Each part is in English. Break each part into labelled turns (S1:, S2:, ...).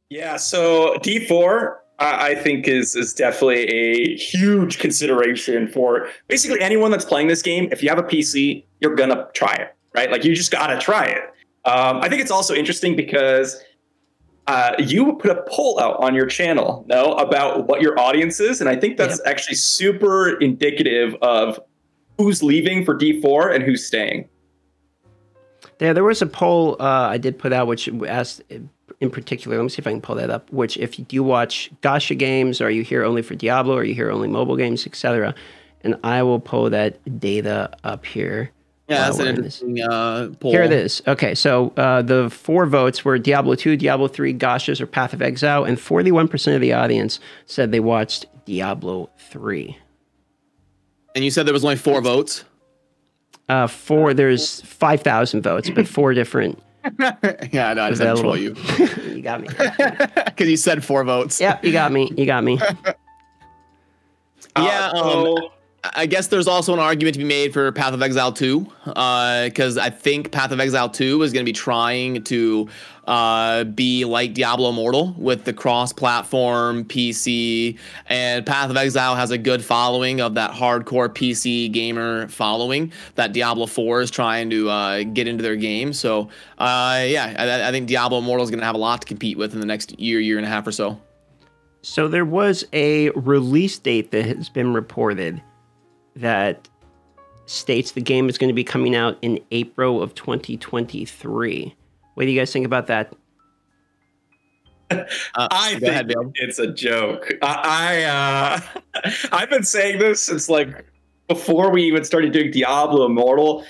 S1: Yeah, so D4 I think is definitely a huge consideration for basically anyone that's playing this game. If you have a PC, you're gonna try it, right? Like you just gotta try it. I think it's also interesting because you put a poll out on your channel, no, about what your audience is, and I think that's actually super indicative of who's leaving for D4 and who's staying.
S2: Yeah, there was a poll I did put out which asked in particular, let me see if I can pull that up, which if you do watch gacha games, are you here only for Diablo, or are you here only mobile games, etc. And I will pull that data up here.
S3: Yeah, that's an interesting poll.
S2: Here it is. Okay, so the 4 votes were Diablo 2, Diablo 3, gachas, or Path of Exile, and 41% of the audience said they watched Diablo 3.
S3: And you said there was only 4 votes?
S2: There's 5,000 votes, but 4 different.
S3: Yeah, no, I just had to troll you.
S2: You got me.
S3: Because you said 4 votes.
S2: Yeah, you got me. You got me.
S3: Yeah, I guess there's also an argument to be made for Path of Exile 2, because I think Path of Exile 2 is going to be trying to be like Diablo Immortal with the cross-platform PC, and Path of Exile has a good following of that hardcore PC gamer following that Diablo 4 is trying to get into their game. So, yeah, I think Diablo Immortal is going to have a lot to compete with in the next year and a half or so.
S2: So there was a release date that has been reported that states the game is going to be coming out in April of 2023. What do you guys think about that?
S1: I think it's a joke. I've been saying this since like before we even started doing Diablo Immortal.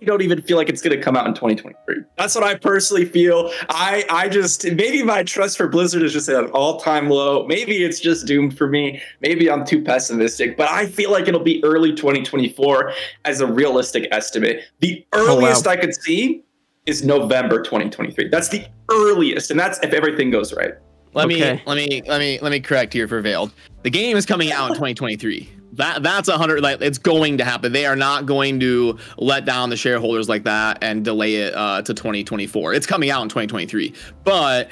S1: I don't even feel like it's going to come out in 2023. That's what I personally feel. I just, maybe my trust for Blizzard is just at an all-time low. Maybe it's just doomed for me. Maybe I'm too pessimistic, but I feel like it'll be early 2024 as a realistic estimate. The earliest I could see is November 2023. That's the earliest, and that's if everything goes right.
S3: Let me correct here for Veiled. The game is coming out in 2023. That's 100. Like, it's going to happen. They are not going to let down the shareholders like that and delay it to 2024. It's coming out in 2023. But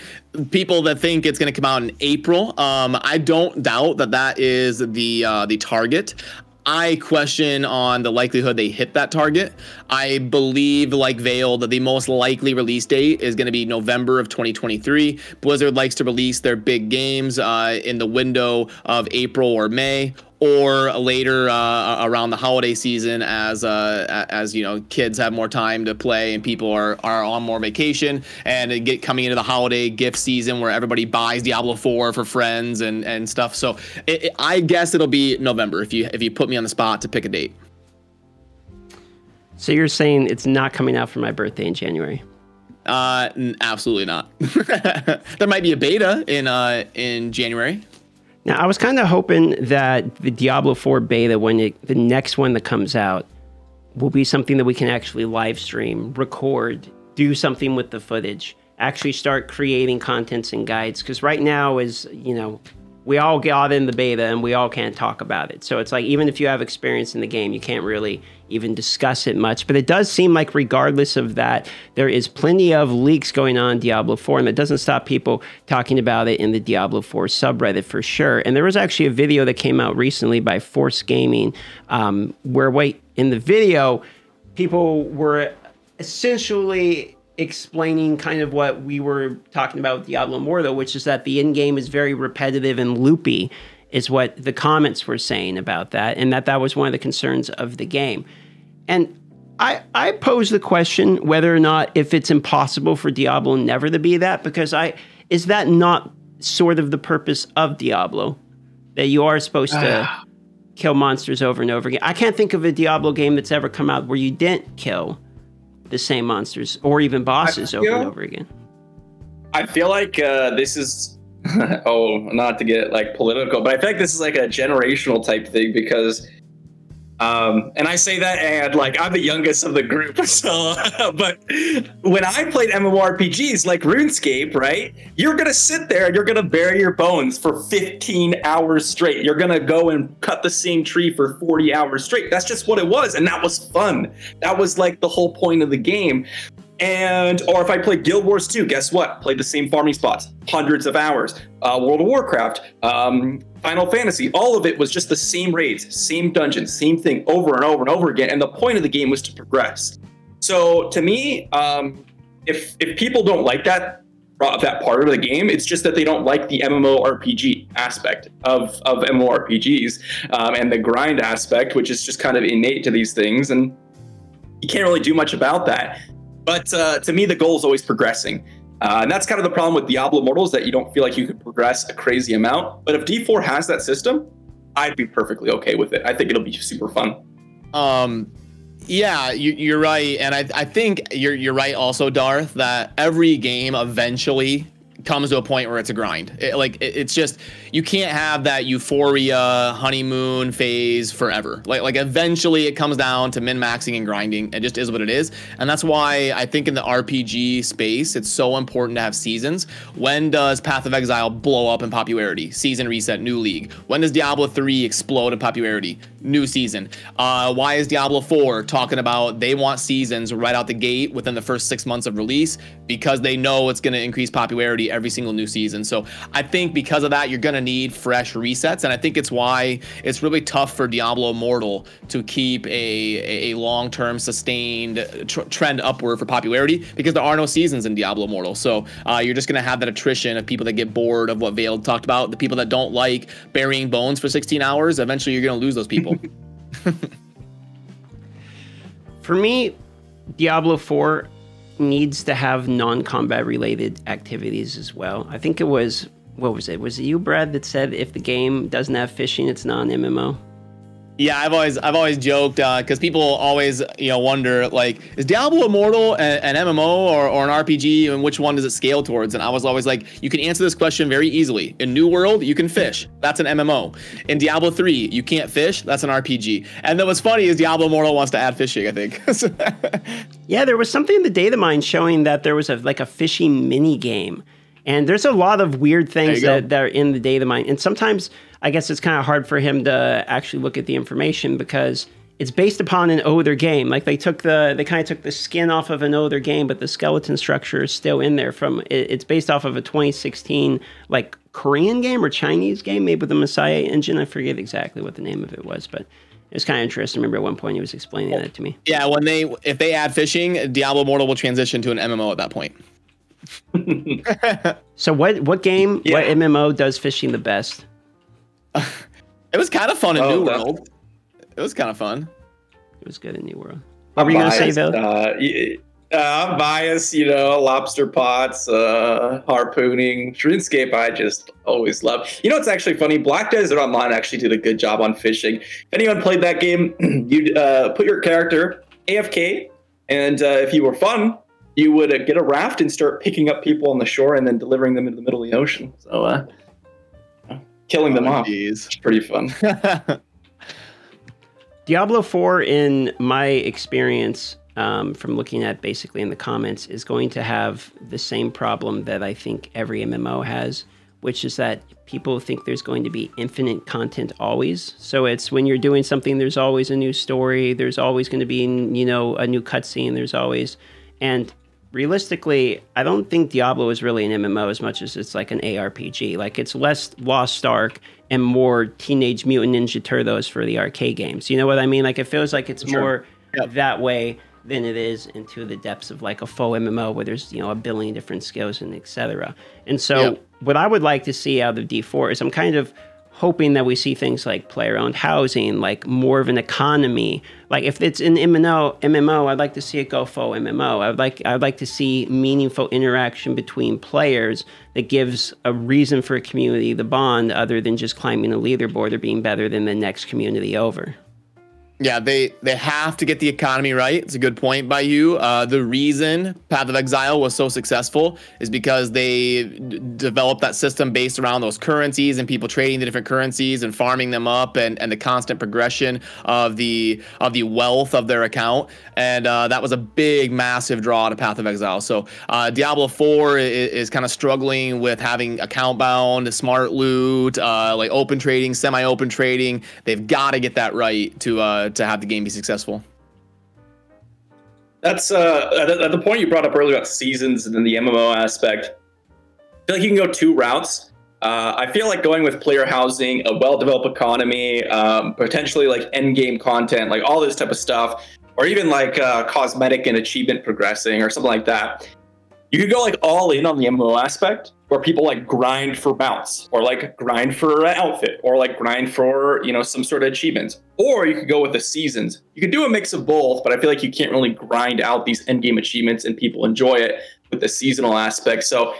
S3: people that think it's going to come out in April, I don't doubt that is the target. I question on the likelihood they hit that target. I believe, like Veiled, that the most likely release date is going to be November of 2023. Blizzard likes to release their big games in the window of April or May, or later around the holiday season, as you know, kids have more time to play and people are on more vacation, and coming into the holiday gift season where everybody buys Diablo 4 for friends and stuff. So I guess it'll be November if you put me on the spot to pick a date.
S2: So you're saying it's not coming out for my birthday in January?
S3: Absolutely not. There might be a beta in January.
S2: Now, I was kind of hoping that the Diablo 4 beta, the next one that comes out, will be something that we can actually live stream, record, do something with the footage, actually start creating contents and guides. Because right now we all got in the beta and we all can't talk about it. So it's like, even if you have experience in the game, you can't really even discuss it much. But it does seem like, regardless of that, there is plenty of leaks going on in Diablo 4, and it doesn't stop people talking about it in the Diablo 4 subreddit for sure. And there was actually a video that came out recently by Force Gaming, where in the video, people were essentially explaining kind of what we were talking about with Diablo Immortal, which is that the in-game is very repetitive and loopy, is what the comments were saying about that, and that was one of the concerns of the game. And I pose the question whether or not, if it's impossible for Diablo never to be that, because is that not sort of the purpose of Diablo, that you are supposed to kill monsters over and over again? I can't think of a Diablo game that's ever come out where you didn't kill the same monsters or even bosses over and over again.
S1: I feel like this is not to get like political, but I feel like this is like a generational type thing, because and I say that, and like, I'm the youngest of the group, so but when I played MMORPGs like RuneScape, right, you're gonna sit there and you're gonna bury your bones for 15 hours straight. You're gonna go and cut the same tree for 40 hours straight. That's just what it was, and that was fun. That was like the whole point of the game. And or if I play Guild Wars 2, guess what? Played the same farming spots, hundreds of hours. World of Warcraft, Final Fantasy, all of it was just the same raids, same dungeons, same thing over and over and over again. And the point of the game was to progress. So to me, if people don't like that part of the game, it's just that they don't like the MMORPG aspect of MMORPGs and the grind aspect, which is just kind of innate to these things. And you can't really do much about that. But to me, the goal is always progressing. And that's kind of the problem with Diablo Immortal, is that you don't feel like you could progress a crazy amount. But if D4 has that system, I'd be perfectly okay with it. I think it'll be super fun.
S3: Yeah, you're right. And I think you're right also, Darth, that every game eventually comes to a point where it's a grind. It's just, you can't have that euphoria honeymoon phase forever. Like eventually it comes down to min-maxing and grinding. It just is what it is. And that's why I think in the RPG space, it's so important to have seasons. When does Path of Exile blow up in popularity? Season reset, new league. When does Diablo 3 explode in popularity? New season. Why is Diablo 4 talking about they want seasons right out the gate within the first 6 months of release? Because they know it's going to increase popularity every single new season. So I think because of that, you're going to need fresh resets. And I think it's why it's really tough for Diablo Immortal to keep a long-term sustained trend upward for popularity, because there are no seasons in Diablo Immortal. So you're just going to have that attrition of people that get bored of what Veiled talked about, the people that don't like burying bones for 16 hours. Eventually you're going to lose those people.
S2: For me, Diablo 4 needs to have non-combat related activities as well. I think it was, what was it? Was it you, Brad, that said if the game doesn't have fishing, it's not an MMO?
S3: Yeah, I've always joked because people always wonder, like, is Diablo Immortal an MMO or an RPG, and which one does it scale towards? And I was always like, you can answer this question very easily. In New World, you can fish. That's an MMO. In Diablo 3, you can't fish. That's an RPG. And then what's funny is Diablo Immortal wants to add fishing, I think.
S2: Yeah, there was something in the data mine showing that there was a fishing mini game. And there's a lot of weird things that are in the data mine. And sometimes I guess it's kind of hard for him to actually look at the information because it's based upon an older game. Like they kind of took the skin off of an older game, but the skeleton structure is still in there. It's based off of a 2016 like Korean game or Chinese game made with the Messiah engine. I forget exactly what the name of it was, but it was kind of interesting. I remember at one point he was explaining that to me.
S3: Yeah, if they add fishing, Diablo Immortal will transition to an MMO at that point.
S2: So what game, what MMO does fishing the best?
S3: It was kind of fun in New World. It was kind of fun.
S2: It was good in New World. What were you going to say, Bill?
S1: I'm biased, lobster pots, harpooning, Shrinscape. I just always love. It's actually funny. Black Desert Online actually did a good job on fishing. If anyone played that game, you'd put your character AFK, and if you were fun, you would get a raft and start picking up people on the shore and then delivering them into the middle of the ocean. So killing them off. It's pretty fun.
S2: Diablo 4, in my experience, from looking at basically in the comments, is going to have the same problem that I think every MMO has, which is that people think there's going to be infinite content always. So it's when you're doing something, there's always a new story. There's always going to be, a new cutscene. There's always... And realistically, I don't think Diablo is really an MMO as much as it's like an ARPG. Like it's less Lost Ark and more Teenage Mutant Ninja Turtles for the arcade games. You know what I mean? Like it feels like it's more that way than it is into the depths of like a faux MMO where there's, a billion different skills and etc. And so what I would like to see out of D4 is I'm kind of hoping that we see things like player-owned housing, like more of an economy. Like if it's an MMO, I'd like to see it go faux MMO. I'd like to see meaningful interaction between players that gives a reason for a community to bond other than just climbing a leaderboard or being better than the next community over.
S3: Yeah, they have to get the economy right. It's a good point by you. The reason Path of Exile was so successful is because they developed that system based around those currencies and people trading the different currencies and farming them up and the constant progression of the wealth of their account. And that was a big, massive draw to Path of Exile. So Diablo 4 is kind of struggling with having account bound, smart loot, like open trading, semi-open trading. They've got to get that right to have the game be successful.
S1: That's at the point you brought up earlier about seasons and then the MMO aspect. I feel like you can go two routes. I feel like going with player housing, a well-developed economy, potentially like end-game content, like all this type of stuff, or even like cosmetic and achievement progressing or something like that. You could go like all in on the MMO aspect, where people like grind for bounce, or like grind for an outfit, or like grind for, you know, some sort of achievements. Or you could go with the seasons. You could do a mix of both, but I feel like you can't really grind out these end game achievements and people enjoy it with the seasonal aspect. So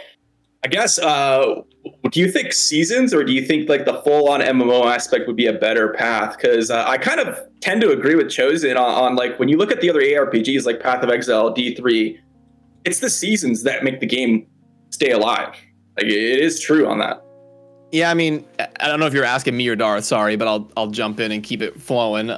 S1: I guess, do you think seasons, or do you think like the full on MMO aspect would be a better path? Because I kind of tend to agree with Chosen on like when you look at the other ARPGs like Path of Exile, D3, it's the seasons that make the game stay alive. Like it is true on that.
S3: Yeah, I mean, I don't know if you're asking me or Darth, sorry, but I'll jump in and keep it flowing. You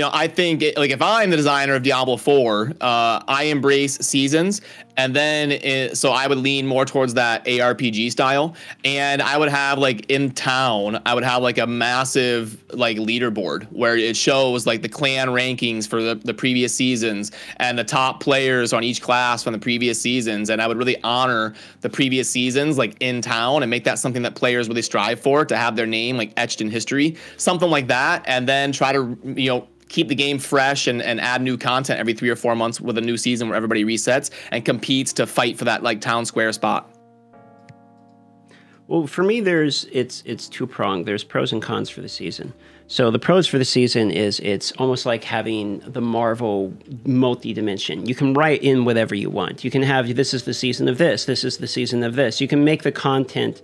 S3: know, I think like if I'm the designer of Diablo 4, I embrace seasons, and then so I would lean more towards that ARPG style, and I would have like in town, I would have like a massive like leaderboard where it shows like the clan rankings for the previous seasons and the top players on each class from the previous seasons, and I would really honor the previous seasons like in town and make that something that players really strive for, to have their name like etched in history, something like that, and then try to, you know, keep the game fresh and add new content every 3 or 4 months with a new season where everybody resets and competes to fight for that like town square spot.
S2: Well, for me, it's two-pronged. There's pros and cons for the season. So the pros for the season is it's almost like having the Marvel multi-dimension. You can write in whatever you want. You can have, this is the season of this is the season of this. You can make the content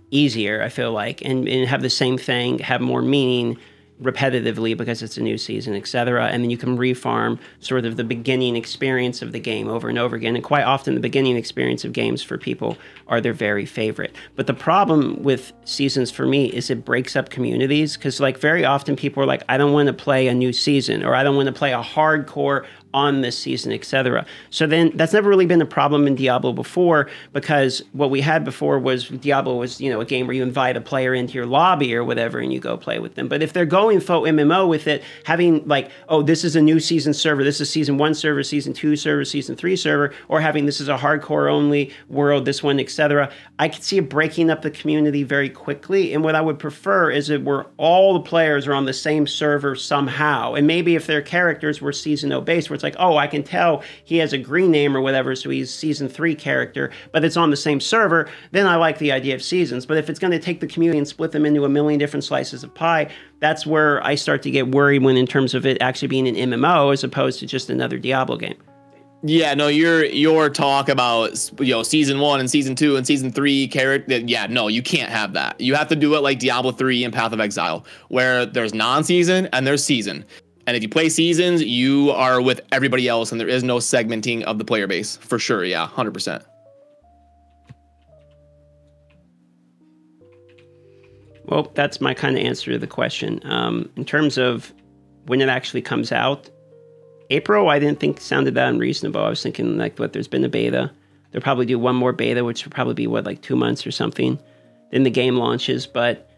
S2: easier, I feel like, and have the same thing, have more meaning repetitively because it's a new season, etc. And then you can refarm sort of the beginning experience of the game over and over again. And quite often the beginning experience of games for people are their very favorite. But the problem with seasons for me is it breaks up communities, because like very often people are like, I don't want to play a new season, or I don't want to play a hardcore on this season, etc. So then that's never really been a problem in Diablo before, because what we had before was Diablo was, you know, a game where you invite a player into your lobby or whatever and you go play with them. But if they're going faux MMO with it, having like, oh, this is a new season server, this is season 1 server, season 2 server, season 3 server, or having this is a hardcore only world, this one, etc. I could see it breaking up the community very quickly. And what I would prefer is that where all the players are on the same server somehow. And maybe if their characters were seasonal based, where it's like, oh, I can tell he has a green name or whatever, so he's season 3 character, but it's on the same server, then I like the idea of seasons. But if it's going to take the community and split them into a million different slices of pie, that's where I start to get worried when in terms of it actually being an MMO as opposed to just another Diablo game.
S3: Yeah, no, your talk about, you know, season 1 and season 2 and season 3 character. Yeah, no, you can't have that. You have to do it like Diablo 3 and Path of Exile, where there's non-season and there's season. And if you play seasons, you are with everybody else, and there is no segmenting of the player base for sure. Yeah, 100%.
S2: Well, that's my kind of answer to the question. In terms of when it actually comes out, April, I didn't think sounded that unreasonable. I was thinking like, what, there's been a beta. They'll probably do one more beta, which will probably be what, like 2 months or something. Then the game launches. But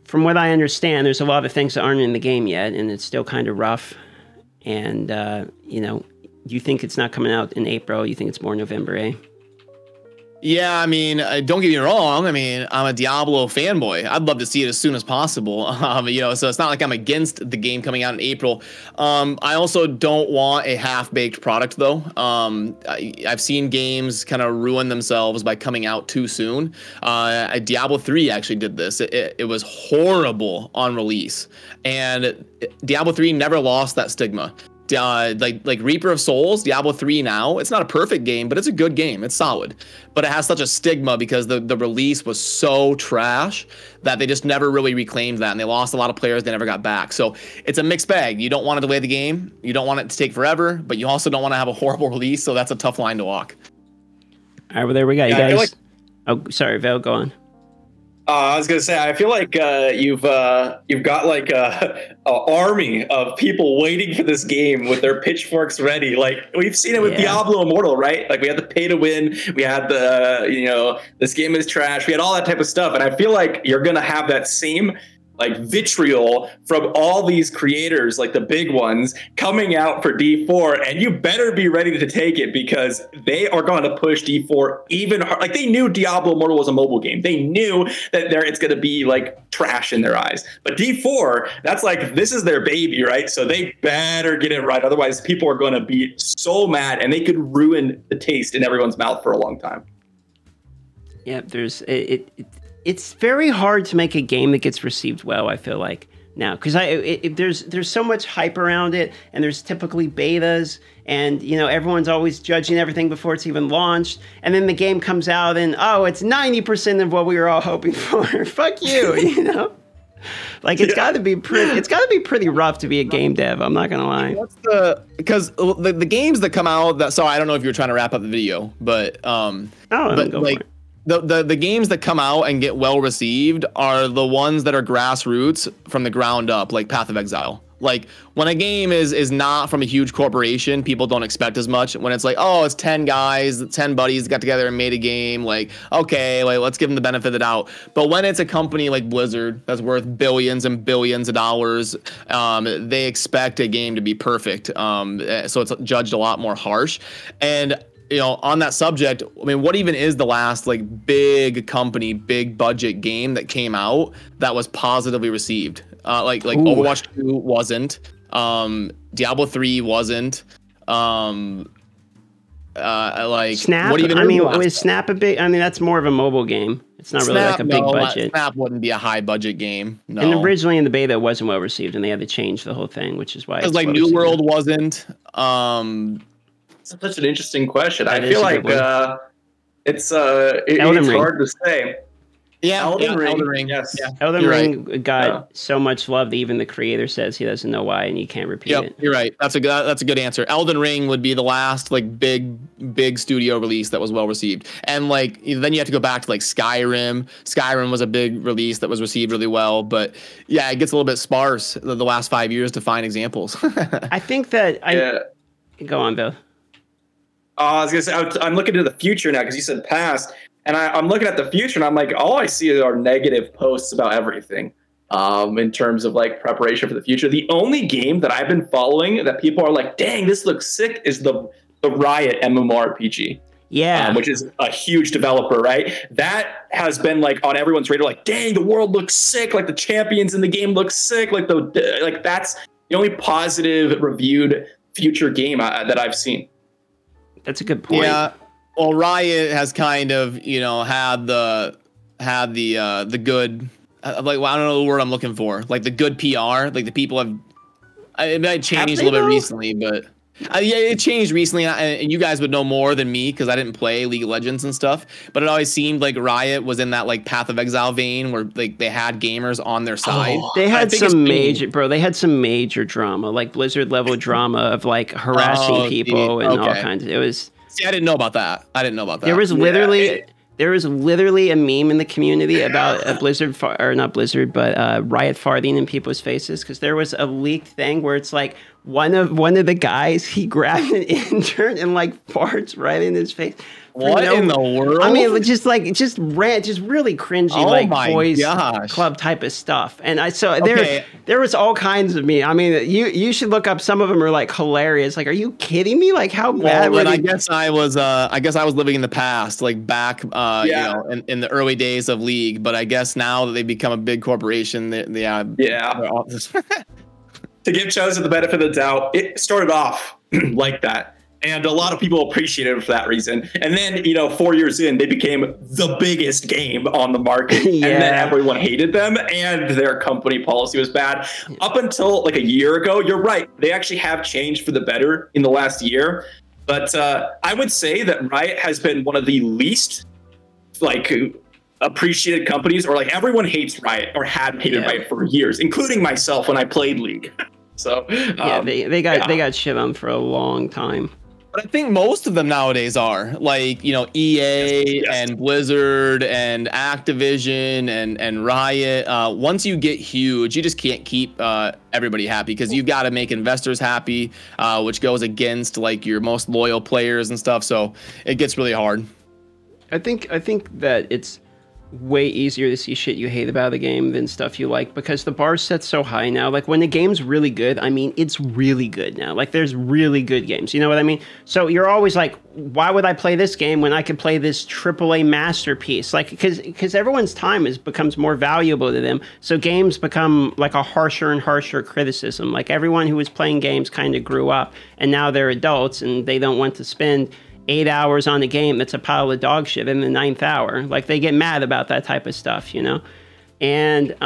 S2: from what I understand, there's a lot of things that aren't in the game yet, and it's still kind of rough. And, you know, you think it's not coming out in April. You think it's more November, eh?
S3: Yeah, I mean, don't get me wrong. I mean, I'm a Diablo fanboy. I'd love to see it as soon as possible. You know, so it's not like I'm against the game coming out in April. I also don't want a half-baked product, though. I've seen games kind of ruin themselves by coming out too soon. Diablo 3 actually did this. It was horrible on release, and Diablo 3 never lost that stigma. Like Reaper of Souls, Diablo 3 now, it's not a perfect game, but it's a good game. It's solid. But it has such a stigma because the release was so trash that they just never really reclaimed that, and they lost a lot of players they never got back. So it's a mixed bag. You don't want to delay the game. You don't want it to take forever, but you also don't want to have a horrible release, so that's a tough line to walk.
S2: All right, well, there we go. Yeah, you guys... Oh, sorry, Val, go on.
S1: I was gonna say, I feel like you've got like a army of people waiting for this game with their pitchforks ready. Like we've seen it with Diablo Immortal, right? Like we had the pay to win, we had the, you know, this game is trash, we had all that type of stuff, and I feel like you're gonna have that same like vitriol from all these creators, like the big ones, coming out for D4, and you better be ready to take it because they are going to push D4 even hard. Like they knew Diablo Immortal was a mobile game. They knew that it's going to be like trash in their eyes. But D4, that's like, this is their baby, right? So they better get it right. Otherwise, people are going to be so mad, and they could ruin the taste in everyone's mouth for a long time.
S2: Yeah, it's very hard to make a game that gets received well, I feel like, now, because there's so much hype around it, and there's typically betas, and everyone's always judging everything before it's even launched, and then the game comes out and it's 90% of what we were all hoping for. Fuck you, Like it's got to be pretty rough to be a game dev. I'm not gonna lie.
S3: Because the games that come out that, sorry, I don't know if you're trying to wrap up the video, but the games that come out and get well received are the ones that are grassroots from the ground up, like Path of Exile. Like when a game is not from a huge corporation, people don't expect as much. When it's like, oh, it's 10 guys, 10 buddies got together and made a game, like, okay, like let's give them the benefit of the doubt. But when it's a company like Blizzard that's worth billions and billions of dollars, they expect a game to be perfect. So it's judged a lot more harsh. And on that subject, I mean, what even is the last like big company, big budget game that came out that was positively received? Like Overwatch 2 wasn't. Diablo 3 wasn't. Like
S2: Snap.
S3: What even
S2: was Snap a big? I mean, that's more of a mobile game. It's not really like a big budget.
S3: Snap wouldn't be a high budget game. No.
S2: And originally in the beta, it wasn't well received, and they had to change the whole thing, which is why it's
S3: like New World wasn't.
S1: It's such an interesting question. I feel like it's hard to say.
S3: Yeah,
S1: Elden
S3: Ring.
S1: Yes. Yeah.
S2: Elden Ring got so much love that even the creator says he doesn't know why, and you can't repeat it.
S3: You're right. That's a good answer. Elden Ring would be the last like big studio release that was well received, and like then you have to go back to like Skyrim. Skyrim was a big release that was received really well, but yeah, it gets a little bit sparse the last 5 years to find examples.
S2: I think that go on, Bill.
S1: I was gonna say I'm looking to the future now because you said past. And I'm looking at the future, and I'm like, all I see are negative posts about everything in terms of like preparation for the future. The only game that I've been following that people are like, dang, this looks sick, is the Riot MMORPG.
S2: Yeah.
S1: Which is a huge developer, right? That has been like on everyone's radar, like, dang, the world looks sick. Like the champions in the game look sick. Like that's the only positive reviewed future game that I've seen.
S2: That's a good point.
S3: Yeah. Well, Riot has kind of, had the good, like, I don't know the word I'm looking for, like the good PR, like the people it might change a little bit recently, but yeah, it changed recently, and you guys would know more than me because I didn't play League of Legends and stuff. But it always seemed like Riot was in that like Path of Exile vein where like they had gamers on their side.
S2: They had some major drama, like Blizzard level drama of like harassing people and all kinds. It was.
S3: See, I didn't know about that.
S2: There was literally a meme in the community about a Riot farting in people's faces because there was a leaked thing where it's like one of the guys, he grabbed an intern and like farts right in his face.
S3: What in the world?
S2: I mean, just really cringy, boys club type of stuff. And there was all kinds of me. I mean, you should look up. Some of them are like hilarious. Like, are you kidding me? Like, how bad?
S3: Well, I guess I was living in the past, like back, in the early days of League. But I guess now that they've become a big corporation,
S1: To give Chosen the benefit of the doubt, it started off like that. And a lot of people appreciated it for that reason. And then, 4 years in, they became the biggest game on the market. And then everyone hated them and their company policy was bad. Up until like a year ago, you're right. They actually have changed for the better in the last year. But I would say that Riot has been one of the least like appreciated companies, or like everyone hates Riot or had hated Riot for years, including myself when I played League. So
S2: they got shit on for a long time.
S3: But I think most of them nowadays are like, EA and Blizzard and Activision and Riot. Once you get huge, you just can't keep everybody happy because you've got to make investors happy, which goes against like your most loyal players and stuff. So it gets really hard.
S2: I think that way easier to see shit you hate about the game than stuff you like, because the bar's set so high now. Like, when the game's really good, I mean, it's really good now. Like, there's really good games. You know what I mean? So you're always like, why would I play this game when I could play this AAA masterpiece? Like, because everyone's time becomes more valuable to them. So games become like a harsher and harsher criticism. Like, everyone who was playing games kind of grew up, and now they're adults, and they don't want to spend 8 hours on a game that's a pile of dog shit in the 9th hour. Like, they get mad about that type of stuff, you know? And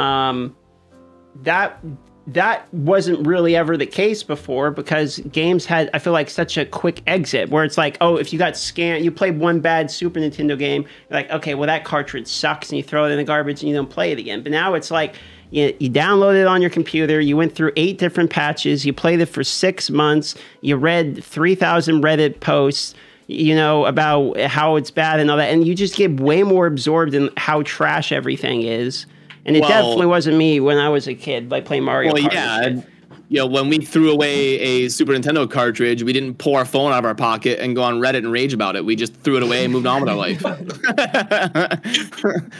S2: that wasn't really ever the case before, because games had, I feel like, such a quick exit, where it's like, oh, if you got scanned, you played one bad Super Nintendo game, you're like, okay, well, that cartridge sucks, and you throw it in the garbage and you don't play it again. But now it's like, you download it on your computer, you went through 8 different patches, you played it for 6 months, you read 3,000 Reddit posts, you know, about how it's bad and all that, and you just get way more absorbed in how trash everything is. And it definitely wasn't me when I was a kid, like playing Mario Kart.
S3: Yeah. You know, when we threw away a Super Nintendo cartridge, we didn't pull our phone out of our pocket and go on Reddit and rage about it. We just threw it away and moved on with our life.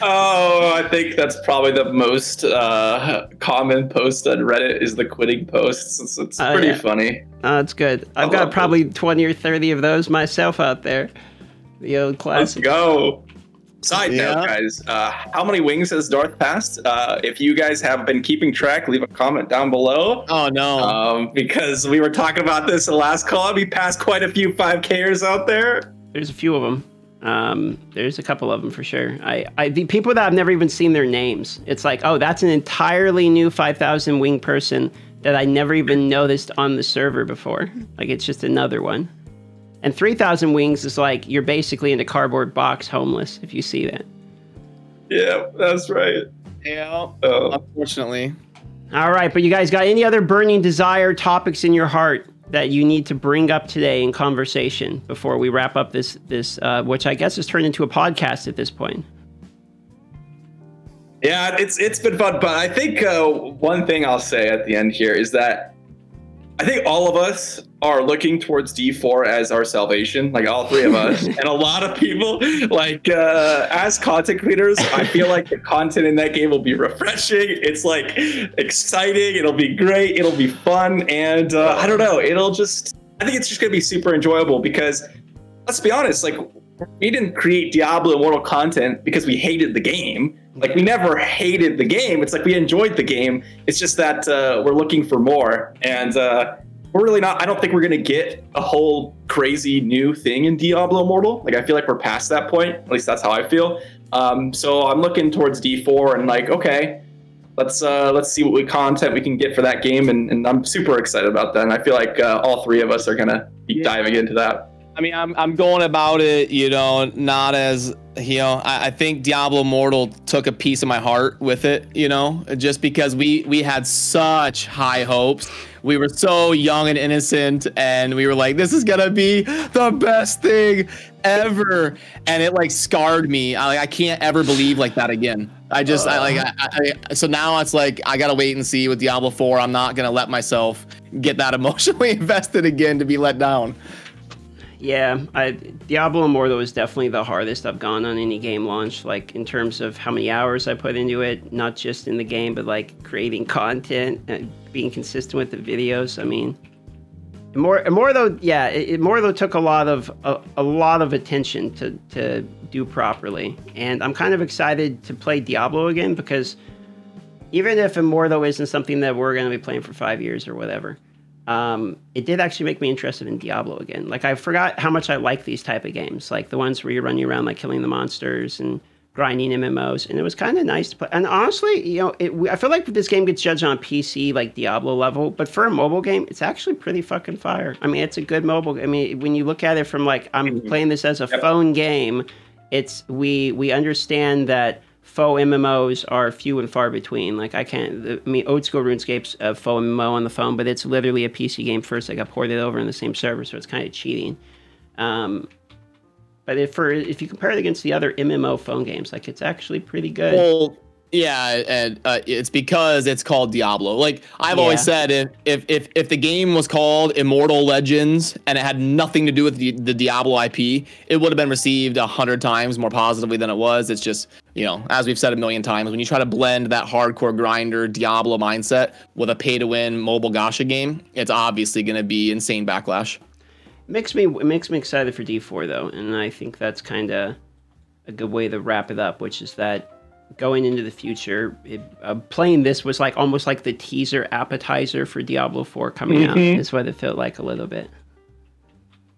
S1: Oh, I think that's probably the most common post on Reddit is the quitting posts. It's pretty funny.
S2: Oh, it's good. I've got probably 20 or 30 of those myself out there. The old classic.
S1: Let's go. Side note, guys, how many wings has Darth passed? If you guys have been keeping track, leave a comment down below.
S3: Oh, no.
S1: Because we were talking about this in the last call. We passed quite a few 5Kers out there.
S2: There's a few of them. There's a couple of them for sure. The people that I've never even seen their names. It's like, oh, that's an entirely new 5,000 wing person that I never even noticed on the server before. Like, it's just another one. And 3,000 wings is like, you're basically in a cardboard box homeless, if you see that.
S1: Yeah, that's right.
S3: Yeah, unfortunately.
S2: All right, but you guys got any other burning desire topics in your heart that you need to bring up today in conversation before we wrap up this which I guess has turned into a podcast at this point?
S1: Yeah, it's been fun, but I think one thing I'll say at the end here is that I think all of us are looking towards D4 as our salvation, like all 3 of us. And a lot of people, like as content creators, I feel like the content in that game will be refreshing. It's like exciting. It'll be great. It'll be fun. And I don't know, I think it's just going to be super enjoyable, because let's be honest, like, we didn't create Diablo Immortal content because we hated the game. Like, we never hated the game. It's like we enjoyed the game. It's just that we're looking for more. And we're really not, I don't think we're going to get a whole crazy new thing in Diablo Immortal. Like, I feel like we're past that point. At least that's how I feel. So I'm looking towards D4 and like, okay, let's see what content we can get for that game. And I'm super excited about that. And I feel like all 3 of us are going to be diving into that.
S3: I mean, I'm going about it, you know, not as, you know, I think Diablo Immortal took a piece of my heart with it, you know, just because we had such high hopes. We were so young and innocent, and we were like, this is going to be the best thing ever. And it like scarred me. I can't ever believe like that again. So now it's like, I got to wait and see with Diablo 4. I'm not going to let myself get that emotionally invested again to be let down.
S2: Yeah, Diablo Immortal is definitely the hardest I've gone on any game launch, like in terms of how many hours I put into it, not just in the game, but like creating content and being consistent with the videos. I mean, Immortal took a lot of attention to do properly, and I'm kind of excited to play Diablo again, because even if Immortal isn't something that we're going to be playing for 5 years or whatever, it did actually make me interested in Diablo again. Like, I forgot how much I like these type of games, like the ones where you're running around like killing the monsters and grinding MMOs, and it was kind of nice to play. And honestly, you know, I feel like this game gets judged on PC like Diablo level, but for a mobile game, it's actually pretty fucking fire. I mean, it's a good mobile. I mean, when you look at it from like, I'm playing this as a phone game, we understand that faux MMOs are few and far between. Like, old school RuneScape's a faux MMO on the phone, but it's literally a PC game first that got ported over in the same server, so it's kind of cheating. But if you compare it against the other MMO phone games, like, it's actually pretty good.
S3: Well, Yeah, and it's because it's called Diablo. Like I've always said, if the game was called Immortal Legends and it had nothing to do with the Diablo IP, it would have been received 100 times more positively than it was. It's just, you know, as we've said a million times, when you try to blend that hardcore grinder Diablo mindset with a pay-to-win mobile gacha game, it's obviously going to be insane backlash.
S2: It makes me excited for D4 though, and I think that's kind of a good way to wrap it up, which is that going into the future, playing this was like almost like the teaser appetizer for Diablo 4 coming out. Is what it felt like a little bit.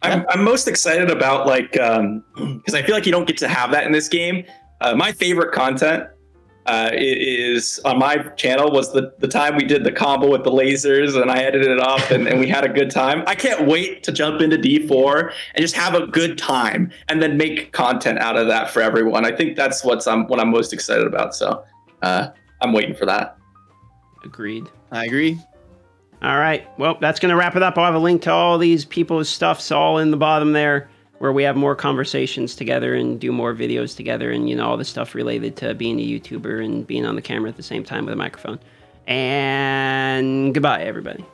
S1: I'm most excited about like because I feel like you don't get to have that in this game. My favorite content is on my channel was the time we did the combo with the lasers and I edited it up and we had a good time. I can't wait to jump into D4 and just have a good time and then make content out of that for everyone. I think that's what I'm most excited about. So I'm waiting for that.
S2: Agreed.
S3: I agree.
S2: All right. Well, that's going to wrap it up. I'll have a link to all these people's stuffs all in the bottom there, where we have more conversations together and do more videos together and, you know, all the stuff related to being a YouTuber and being on the camera at the same time with a microphone. And goodbye, everybody.